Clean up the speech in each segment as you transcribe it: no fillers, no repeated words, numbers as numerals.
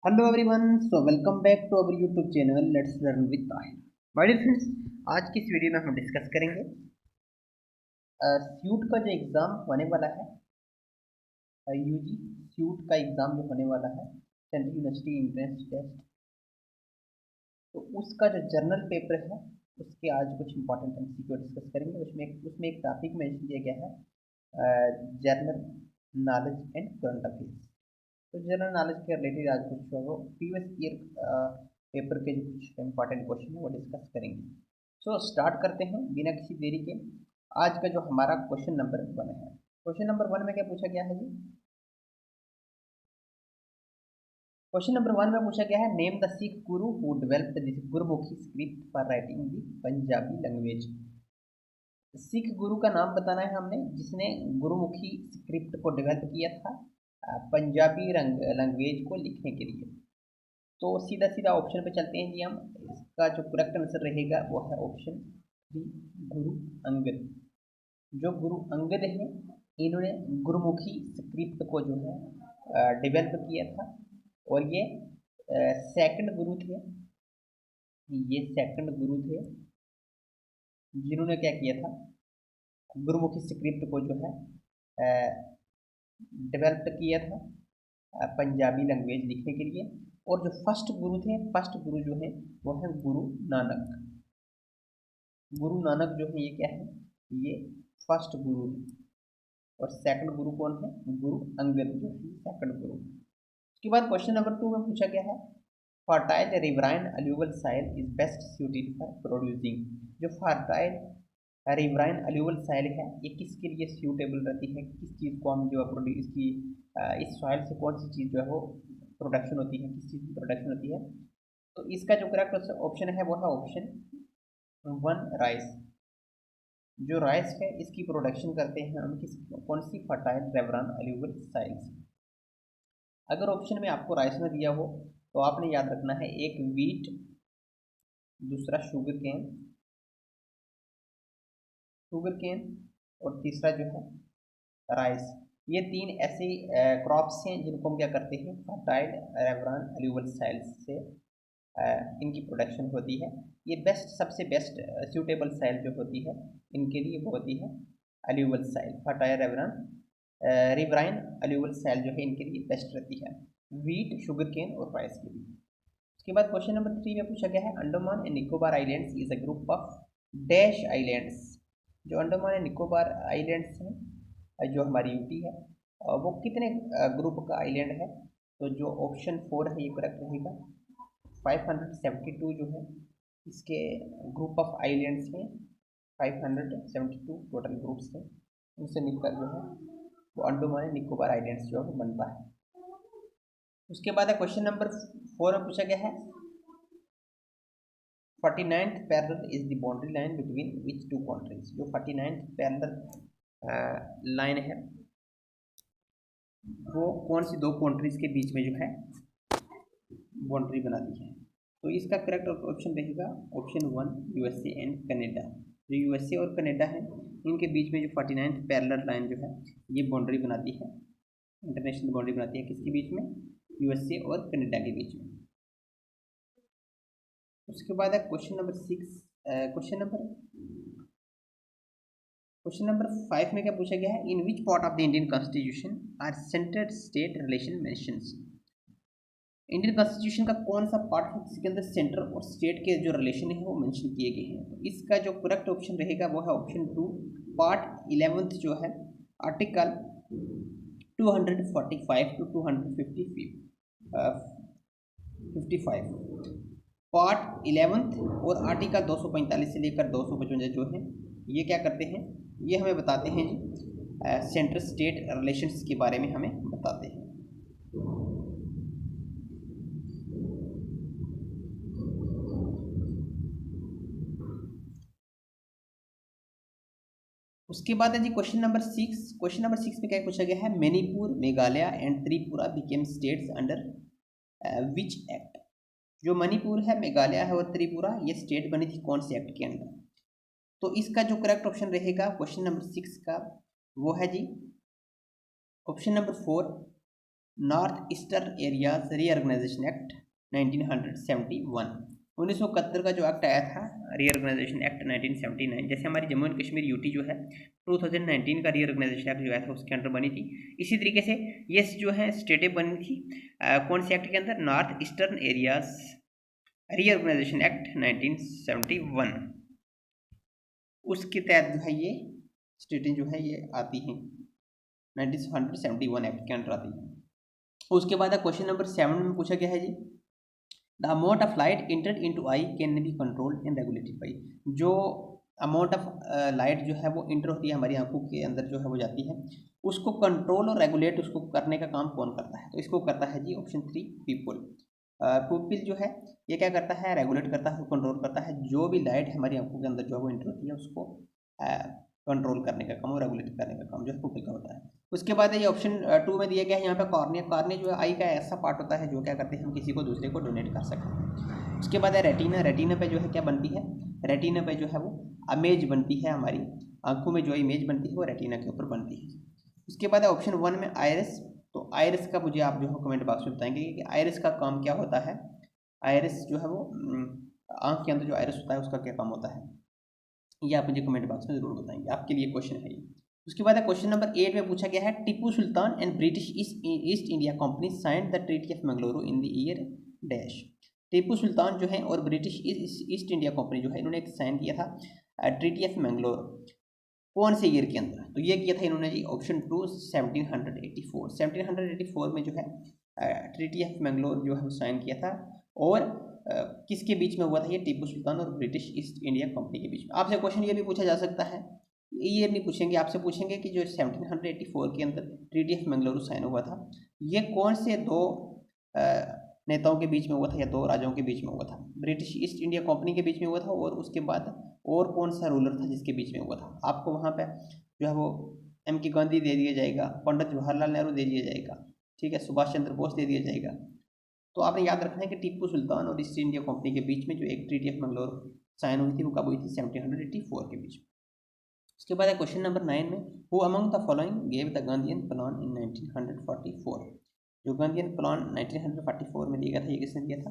Hello everyone, so welcome back to our YouTube channel let's learn with Tahir. My dear friends, आज की इस video में हम discuss करेंगे स्यूट का जो एग्ज़ाम होने वाला है, यूजी स्यूट का एग्ज़ाम जो होने वाला है, सेंट्रल यूनिवर्सिटी एंट्रेंस टेस्ट। तो उसका जो जर्नल पेपर है उसके आज कुछ इंपॉर्टेंट एमसीक्यू डिस्कस करेंगे। उसमें एक टॉपिक मेंशन किया गया है, general knowledge and current affairs. तो जनरल नॉलेज के रिलेटेड आज कुछ वो प्रीवियस ईयर पेपर के जो कुछ इंपॉर्टेंट क्वेश्चन है वो डिस्कस करेंगे। सो स्टार्ट करते हैं बिना किसी देरी के। आज का जो हमारा क्वेश्चन नंबर 1 है, क्वेश्चन नंबर 1 में क्या पूछा गया है जी? क्वेश्चन नंबर 1 में पूछा गया है, name the Sikh Guru who developed this Gurmukhi script for writing the Punjabi language. Sikh गुरु का नाम बताना है हमने जिसने गुरुमुखी स्क्रिप्ट को डेवलप किया था पंजाबी लैंग्वेज को लिखने के लिए। तो सीधा सीधा ऑप्शन पे चलते हैं जी हम। इसका जो करेक्ट आंसर रहेगा वो है ऑप्शन 3, गुरु अंगद। जो गुरु अंगद हैं इन्होंने गुरुमुखी स्क्रिप्ट को जो है डेवलप किया था, और ये सेकंड गुरु थे। ये सेकंड गुरु थे जिन्होंने क्या किया था, गुरुमुखी स्क्रिप्ट को जो है डेवलप किया था पंजाबी लैंग्वेज लिखने के लिए। और जो फर्स्ट गुरु थे, फर्स्ट गुरु जो है वो है गुरु नानक। गुरु नानक जो है ये क्या है, ये फर्स्ट गुरु है। और सेकंड गुरु कौन है? गुरु अंगद जो है सेकंड गुरु। उसके बाद क्वेश्चन नंबर 2 में पूछा गया है, fertile riverine alluvial soil is best suited for producing. जो फर्टाइल रिवराइन अलूवल साइल है ये किसके लिए सूटेबल रहती है, किस चीज़ को हम जो है प्रोड्यूस की, इस सॉइल से कौन सी चीज़ जो है वो प्रोडक्शन होती है, किस चीज़ की प्रोडक्शन होती है। तो इसका जो करेक्ट ऑप्शन है वो है ऑप्शन 1, राइस। जो राइस है इसकी प्रोडक्शन करते हैं हम किस कौन सी फर्टाइल रेवरान अलूवल साइल से। अगर ऑप्शन में आपको राइस में दिया हो तो आपने याद रखना है, एक वीट, दूसरा शुगर केन और तीसरा जो है राइस। ये तीन ऐसे क्रॉप्स हैं जिनको हम क्या करते हैं, फर्टाइल रेवरान अलूवल साइल्स से इनकी प्रोडक्शन होती है। ये सबसे बेस्ट सूटेबल साइल जो होती है इनके लिए वो होती है अलूवल साइल, फर्टाइल रिवराइन अलूवल साइल जो है इनके लिए बेस्ट रहती है वीट, शुगर केन और राइस के लिए। उसके बाद क्वेश्चन नंबर 3 में पूछा गया है, Andaman and Nicobar islands is a group of dash islands. जो अंडमान एंड निकोबार आइलैंड्स हैं जो हमारी यूटी है, वो कितने ग्रुप का आइलैंड है? तो जो ऑप्शन 4 है ये करेक्ट रहेगा। 572 जो है इसके ग्रुप ऑफ आइलैंड्स हैं, 572 टोटल ग्रुप्स हैं, उनसे मिलकर जो है वो अंडमान एंड निकोबार आइलैंड्स जो है वो बनता है। उसके बाद है क्वेश्चन नंबर 4 में पूछा गया है, 49th parallel is the boundary line between which two countries. जो 49th पैरेलल लाइन है वो कौन सी दो कंट्रीज के बीच में जो है बाउंड्री बनाती है? तो इसका करेक्ट ऑप्शन रहेगा ऑप्शन 1, यूएसए एंड कनाडा। जो यूएसए और कनाडा है इनके बीच में जो 49th पैरेलल लाइन जो है ये बाउंड्री बनाती है, इंटरनेशनल बाउंड्री बनाती है किसके बीच में? यूएसए और कनाडा के बीच में। उसके बाद है क्वेश्चन नंबर 6। क्वेश्चन नंबर 5 में क्या पूछा गया है, in which part of the Indian constitution are centre state relation mentions. Indian constitution का कौन सा पार्ट है जिसके अंदर सेंटर और स्टेट के जो रिलेशन है वो मेंशन किए गए हैं? तो इसका जो करेक्ट ऑप्शन रहेगा वो है ऑप्शन 2, पार्ट 11 जो है, आर्टिकल 245 टू 255, पार्ट 11 और आर्टिकल 245 से लेकर 255 जो है ये क्या करते हैं, ये हमें बताते हैं जी सेंटर स्टेट रिलेशंस के बारे में हमें बताते हैं। उसके बाद है जी क्वेश्चन नंबर 6। क्वेश्चन नंबर 6 में क्या पूछा गया है, Manipur, Meghalaya and Tripura became states under which act. जो मणिपुर है, मेघालय है और त्रिपुरा ये स्टेट बनी थी कौन से एक्ट के अंदर? तो इसका जो करेक्ट ऑप्शन रहेगा क्वेश्चन नंबर 6 का वो है जी option number 4, north eastern areas reorganisation act 1971। 1971 का जो एक्ट आया था रीऑर्गेनाइजेशन एक्ट 1979, जैसे हमारी जम्मू एंड कश्मीर यूटी जो है 2019 का रीऑर्गेनाइजेशन एक्ट जो आया था उसके अंडर बनी थी। इसी तरीके से ये जो है स्टेटें बनी थी कौन से एक्ट के अंदर, north eastern areas reorganisation act 1971, उसके तहत जो है ये स्टेटें जो है ये आती हैं 1971 एक्ट के अंडर आती है। उसके बाद क्वेश्चन नंबर 7 में पूछा गया है जी, the amount of light entered into eye can be controlled and regulated by. जो अमाउंट ऑफ लाइट जो है वो इंटर होती है हमारी आंखों के अंदर जो है वो जाती है, उसको कंट्रोल और रेगुलेट उसको करने का काम कौन करता है, तो इसको करता है जी ऑप्शन 3 पीपल। पीपल जो है ये क्या करता है, रेगुलेट करता है, कंट्रोल करता है, जो भी लाइट हमारी आंखों के अंदर जो है वो इंटर होती है उसको कंट्रोल करने का काम और रेगुलेट करने का काम जो है पीपल का होता है। उसके बाद ये ऑप्शन 2 में दिया गया है यहाँ पे कॉर्निया। कॉर्निया जो है आई का ऐसा पार्ट होता है जो क्या करते हैं हम किसी को दूसरे को डोनेट कर सकते हैं। उसके बाद है रेटिना। रेटिना पे जो है क्या बनती है, रेटिना पे जो है वो इमेज बनती है, हमारी आंखों में जो इमेज बनती है वो रेटिना के ऊपर बनती है। उसके बाद है ऑप्शन 1 में आयरिस। तो आयरिस का मुझे आप जो है कमेंट बॉक्स में बताएंगे कि आयरिस का काम क्या होता है। आयरिस जो है वो आंख के अंदर जो आयरिस होता है उसका क्या काम होता है, ये आप मुझे कमेंट बॉक्स में जरूर बताएंगे, आपके लिए क्वेश्चन है ये। उसके बाद क्वेश्चन नंबर 8 में पूछा गया है, Tipu Sultan and British East India Company signed the treaty of Mangaluru in the year dash. Tipu Sultan जो है और ब्रिटिश ईस्ट इंडिया कंपनी जो है इन्होंने एक साइन किया था ट्रीटी ऑफ मंगलुरु, कौन से ईयर के अंदर, तो ये किया था इन्होंने जी ऑप्शन 2 1784। 1784 में जो है ट्रीटी ऑफ मंगलुरु जो है साइन किया था, और किसके बीच में हुआ था ये, टीपू सुल्तान और ब्रिटिश ईस्ट इंडिया कंपनी के बीच में। आपसे क्वेश्चन ये भी पूछा जा सकता है, ईयर नहीं पूछेंगे, आपसे पूछेंगे कि जो 1784 के अंदर ट्रीटी ऑफ मंगलुरु साइन हुआ था ये कौन से दो नेताओं के बीच में हुआ था या दो राजाओं के बीच में हुआ था। ब्रिटिश ईस्ट इंडिया कंपनी के बीच में हुआ था, और उसके बाद और कौन सा रूलर था जिसके बीच में हुआ था। आपको वहाँ पे जो है वो M.K. गांधी दे दिया जाएगा, पंडित जवाहरलाल नेहरू दे दिया जाएगा, ठीक है, सुभाष चंद्र बोस दे दिया जाएगा। तो आपने याद रखना है कि टीपू सुल्तान और ईस्ट इंडिया कंपनी के बीच में जो एक ट्रीटी ऑफ मंगलुरु साइन हुई थी वो कब हुई थी, 1784 के बीच में। उसके बाद है क्वेश्चन नंबर 9 में, who among the following gave the Gandhian plan in 1944। जो गांधीयन प्लान 1944 में दिया गया था ये किसने दिया था,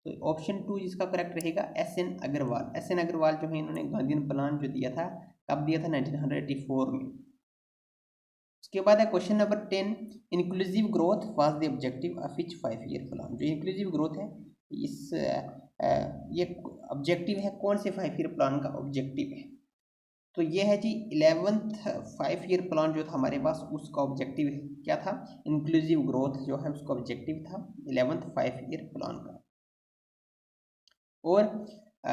तो ऑप्शन 2 जिसका करेक्ट रहेगा SN अग्रवाल। SN अग्रवाल जो है इन्होंने गांधीयन प्लान जो दिया था कब दिया था, 1984 में। उसके बाद है question number 10, inclusive growth was the objective of which 5 year plan. जो इंक्लूसिव ग्रोथ है इस ये ऑब्जेक्टिव है कौन से 5 ईयर प्लान का ऑब्जेक्टिव है, तो ये है जी 11th 5 ईयर प्लान जो था हमारे पास उसका ऑब्जेक्टिव है, क्या था, इंक्लूसिव ग्रोथ जो है उसका ऑब्जेक्टिव था 11th 5 ईयर प्लान का। और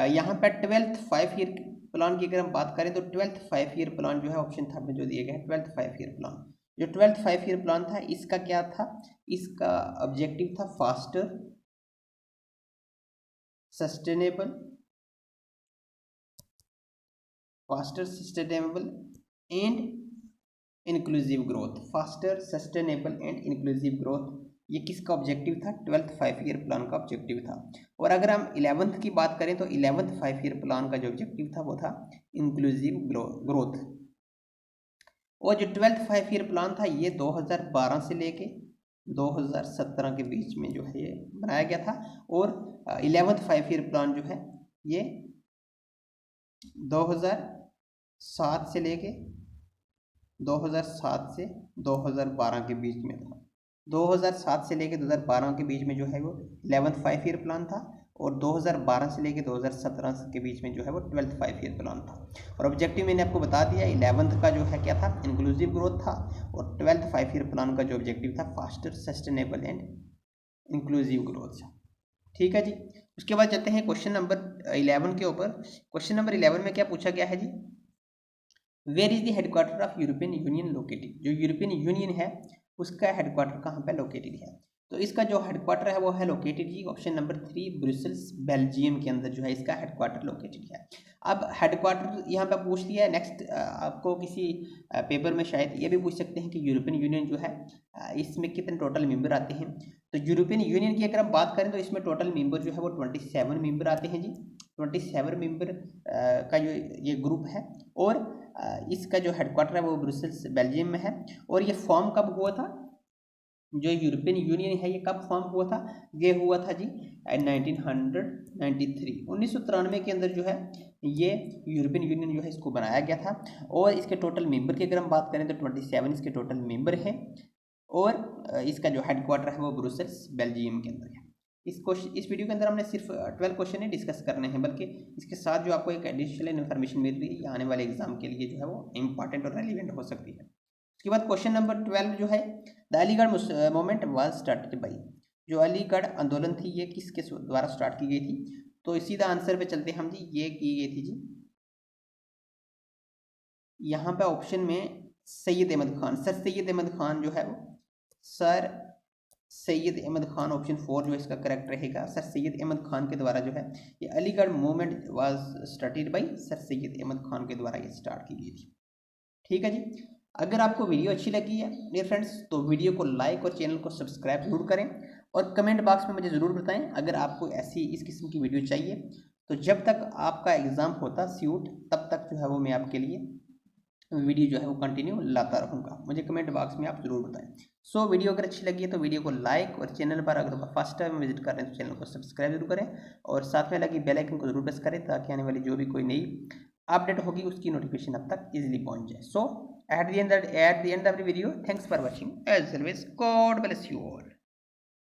यहाँ पे 12th 5 ईयर प्लान की अगर हम बात करें तो 12th 5 ईयर प्लान जो है ऑप्शन 3 में जो दिया गया है 12th 5 ईयर प्लान। जो 12th 5 ईयर प्लान था इसका क्या था, इसका ऑब्जेक्टिव था faster sustainable and inclusive growth. Faster sustainable and inclusive growth ये किसका ऑब्जेक्टिव था, 12th 5 ईयर प्लान का ऑब्जेक्टिव था। और अगर हम 11th की बात करें तो 11th 5 ईयर प्लान का जो ऑब्जेक्टिव था वो था इंक्लूसिव ग्रोथ। और जो 12th 5 ईयर प्लान था ये 2012 से लेके 2017 के बीच में जो है ये बनाया गया था। और 11th 5 ईयर प्लान जो है ये 2007 से लेके 2007 से 2012 के बीच में था। 2007 से लेके 2012 के बीच में जो है वो 11th 5 ईयर प्लान था, और 2012 से लेके 2017 के बीच में जो है वो 12th 5 ईयर प्लान था। और ऑब्जेक्टिव मैंने आपको बता दिया, 11th का जो है क्या था, इंक्लूसिव ग्रोथ था, और 12th 5 ईयर प्लान का जो ऑब्जेक्टिव था faster sustainable and inclusive growth. ठीक है जी। उसके बाद चलते हैं क्वेश्चन नंबर 11 के ऊपर। क्वेश्चन नंबर 11 में क्या पूछा गया है जी, where is the headquarter of European Union located. जो यूरोपियन यूनियन है उसका हेडक्वार्टर कहाँ पे लोकेटेड है, तो इसका जो हेडक्वार्टर है वो है लोकेटेड जी ऑप्शन नंबर 3 ब्रुसेल्स बेल्जियम के अंदर जो है इसका हेडक्वार्टर लोकेटेड है। अब हेडक्वार्टर यहाँ पे पूछ लिया है, नेक्स्ट आपको किसी पेपर में शायद ये भी पूछ सकते हैं कि यूरोपियन यूनियन जो है इसमें कितने टोटल मेंबर आते हैं। तो यूरोपियन यूनियन की अगर हम बात करें तो इसमें टोटल मेंबर जो है वो 27 मेंबर आते हैं जी। 27 मेंबर का जो ये ग्रुप है, और इसका जो हेडक्वार्टर है वो ब्रुसेल्स बेल्जियम में है। और ये फॉर्म कब हुआ था, जो यूरोपियन यूनियन है ये कब फॉर्म हुआ था? ये हुआ था जी 1993, 1993 के अंदर जो है ये यूरोपियन यूनियन जो है इसको बनाया गया था। और इसके टोटल मेंबर की अगर हम बात करें तो 27 इसके टोटल मेंबर हैं। और इसका जो हेडक्वार्टर है वो ब्रुसेल्स बेल्जियम के अंदर है। इस वीडियो के अंदर हमने सिर्फ 12 क्वेश्चन ही डिस्कस करने हैं, बल्कि इसके साथ जो आपको एक एडिशनल इन्फॉर्मेशन मिल रही है ये आने वाले एग्जाम के लिए जो है वो इंपॉर्टेंट और रेलिवेंट हो सकती है। उसके बाद क्वेश्चन नंबर 12 जो है, the Aligarh movement was started by, जो अलीगढ़ आंदोलन थी ये किसके द्वारा स्टार्ट की गई थी? तो सीधा आंसर पे चलते हैं हम जी, ये की गई थी जी यहाँ पे ऑप्शन में सैयद अहमद खान, सर सैयद अहमद खान जो है वो, सर सैयद अहमद खान, ऑप्शन 4 जो इसका करेक्ट रहेगा। सर सैयद अहमद खान के द्वारा जो है ये Aligarh movement was started by Sir Syed Ahmed Khan के द्वारा ये स्टार्ट की गई थी। ठीक है जी। अगर आपको वीडियो अच्छी लगी है डियर फ्रेंड्स तो वीडियो को लाइक और चैनल को सब्सक्राइब जरूर करें, और कमेंट बॉक्स में मुझे ज़रूर बताएं अगर आपको ऐसी इस किस्म की वीडियो चाहिए। तो जब तक आपका एग्ज़ाम होता स्यूट तब तक जो है वो मैं आपके लिए वीडियो जो है वो कंटिन्यू लाता रहूँगा, मुझे कमेंट बॉक्स में आप ज़रूर बताएं। सो वीडियो अगर अच्छी लगी है तो वीडियो को लाइक, और चैनल पर अगर फर्स्ट टाइम विजिट कर रहे हैं तो चैनल को सब्सक्राइब जरूर करें, और साथ में लगी बेल आइकन को जरूर प्रेस करें ताकि आने वाली जो भी कोई नई अपडेट होगी उसकी नोटिफिकेशन अब तक इजीली पहुंच जाए। सो at the end of the video, thanks for watching. As always, God bless you all.